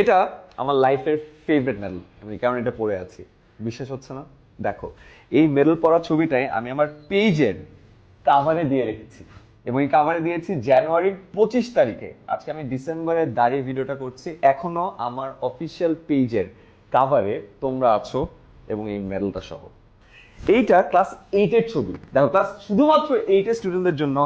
এটা আমার লাইফের ফেভারিট মেডেল, আমি কারণ এটা পরে আছি। বিশ্বাস হচ্ছে না? দেখো, এই মেডেল পরা ছবিটাই আমি আমার পেজের কাভারে দিয়ে রেখেছি, এবং এই কাভারে দিয়েছি জানুয়ারির 25 তারিখে। আজকে আমি ডিসেম্বরের দাঁড়িয়ে ভিডিওটা করছি, এখনো আমার অফিসিয়াল পেজের কাভারে তোমরা আছো এবং এই মেডেলটা সহ। এইটা ক্লাস 8-এর ছবি। দেখো, ক্লাস শুধুমাত্র 8-এর স্টুডেন্টদের জন্য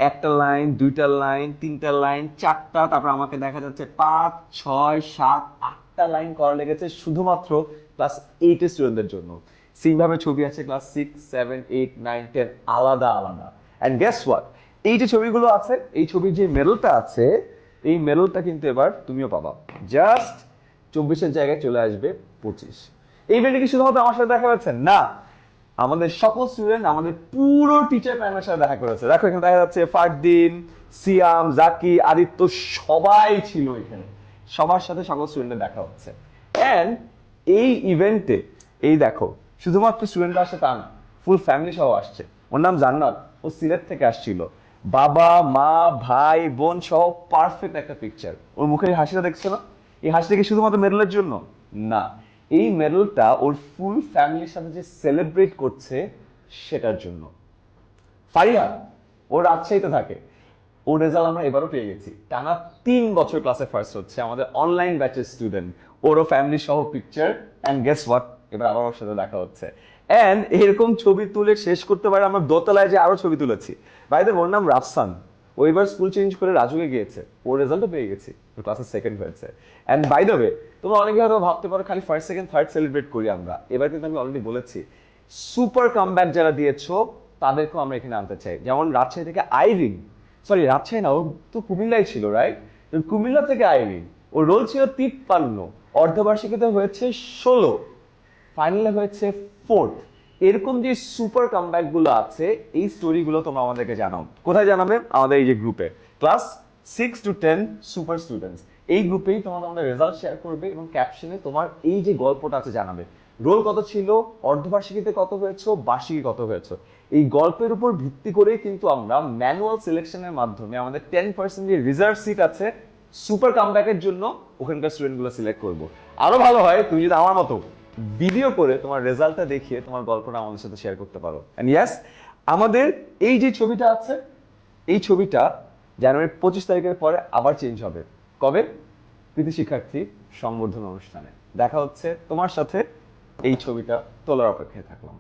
একটা লাইন, দুইটা লাইন, তিনটা লাইন, চারটা, তারপর আমাকে দেখা যাচ্ছে 5, 6, 7, 8টা লাইন করা লেগেছে শুধুমাত্র ক্লাস 8-এর স্টুডেন্টদের জন্য। সেইভাবে ছবি আছে ক্লাস 6, 7, 8, 9, 10 আলাদা আলাদা। অ্যান্ড গেস হোয়াট, এই যে ছবিগুলো আছে, এই ছবির যে মেডেলটা আছে, এই মেডেলটা কিন্তু এবার তুমিও পাবা। জাস্ট 24-এর জায়গায় চলে আসবে 25। এই মেডেল কি শুধুমাত্র আমার সাথে দেখা যাচ্ছে? না, আমাদের সকল স্টুডেন্ট, আমাদের পুরো টিচার প্যানেলের সাথে দেখা করেছে। দেখো, এখানে দেখা যাচ্ছে ফারদিন, সিয়াম, জাকি, আদিত্য সবাই ছিল এখানে। সবার সাথে সকল স্টুডেন্টের দেখা হচ্ছে। অ্যান্ড এই ইভেন্টে, এই দেখো, শুধুমাত্র স্টুডেন্টরা আসছে তা না, ফুল ফ্যামিলি সহ আসছে। ওর নাম জান্নাত, ও সিলেট থেকে আসছিল। বাবা, মা, ভাই, বোন সহ পারফেক্ট একটা পিকচার। ওর মুখের হাসিটা দেখছো না? এই হাসিটা কি শুধুমাত্র মেডেলের জন্য? না, এই মেডেলটা ওর ফুল ফ্যামিলির সাথে যে সেলিব্রেট করছে সেটার জন্য। ফারিয়া, ও রাজশাহীতে থাকে। ওর রেজাল্ট আমরা এবারও পেয়ে গেছি। টানা 3 বছর ক্লাসে ফার্স্ট হচ্ছে, আমাদের অনলাইন ব্যাচের স্টুডেন্ট। ওরও ফ্যামিলি সহ পিকচার। অ্যান্ড গেস হোয়াট, এবার আবার ওর সাথে দেখা হচ্ছে। অ্যান্ড এরকম ছবি তুলে শেষ করতে পারে আমরা দোতলায় যে আরো ছবি তুলেছি। বাইরে ওর নাম রাফসান। ও এবার স্কুল চেঞ্জ করে রাজুকে গিয়েছে, ওর রেজাল্টও পেয়ে গেছি, ওর ক্লাসে সেকেন্ড হয়েছে। অ্যান্ড বাই দ্য ওয়ে, তোমরা অনেকে হয়তো ভাবতে পারো খালি ফার্স্ট, সেকেন্ড, থার্ড সেলিব্রেট করি আমরা। এবার কিন্তু আমি অলরেডি বলেছি, সুপার কামব্যাক যারা দিয়েছো তাদেরকেও আমরা এখানে আনতে চাই। যেমন রাজশাহী থেকে আইরিন, সরি রাজশাহী না, ও তো কুমিল্লায় ছিল, রাইট? কুমিল্লা থেকে আইরিন, ওর রোল ছিল 53, অর্ধবার্ষিকীতে হয়েছে 16, ফাইনালে হয়েছে 4th। এরকম যে সুপার কামব্যাক গুলো আছে, এই স্টোরিগুলো তোমরা আমাদেরকে জানাও। কোথায় জানাবে? আমাদের এই যে গ্রুপে, ক্লাস 6 to 10 সুপার স্টুডেন্টস, এই গ্রুপেই তোমরা আমাদের রেজাল্ট শেয়ার করবে এবং ক্যাপশনে তোমার এই যে গল্পটা আছে জানাবে। রোল কত ছিল, অর্ধবার্ষিকীতে কত হয়েছে, বার্ষিকী কত হয়েছে। এই গল্পের উপর ভিত্তি করে কিন্তু আমরা ম্যানুয়াল সিলেকশনের মাধ্যমে আমাদের 10% যে রিজার্ভ সিট আছে সুপার কামব্যাকের জন্য, ওখানকার স্টুডেন্টগুলো সিলেক্ট করবো। আরো ভালো হয় তুমি যদি আমার মতো ভিডিও করে তোমার রেজাল্টটা দেখিয়ে তোমার গল্পটা আমাদের সাথে শেয়ার করতে পারো। এন্ড ইয়েস, আমাদের এই যে ছবিটা আছে, এই ছবিটা জানুয়ারি 25 তারিখের পরে আবার চেঞ্জ হবে। কবে? কৃতি শিক্ষার্থী সংবর্ধনা অনুষ্ঠানে দেখা হচ্ছে তোমার সাথে। এই ছবিটা তোলার অপেক্ষায় থাকলাম।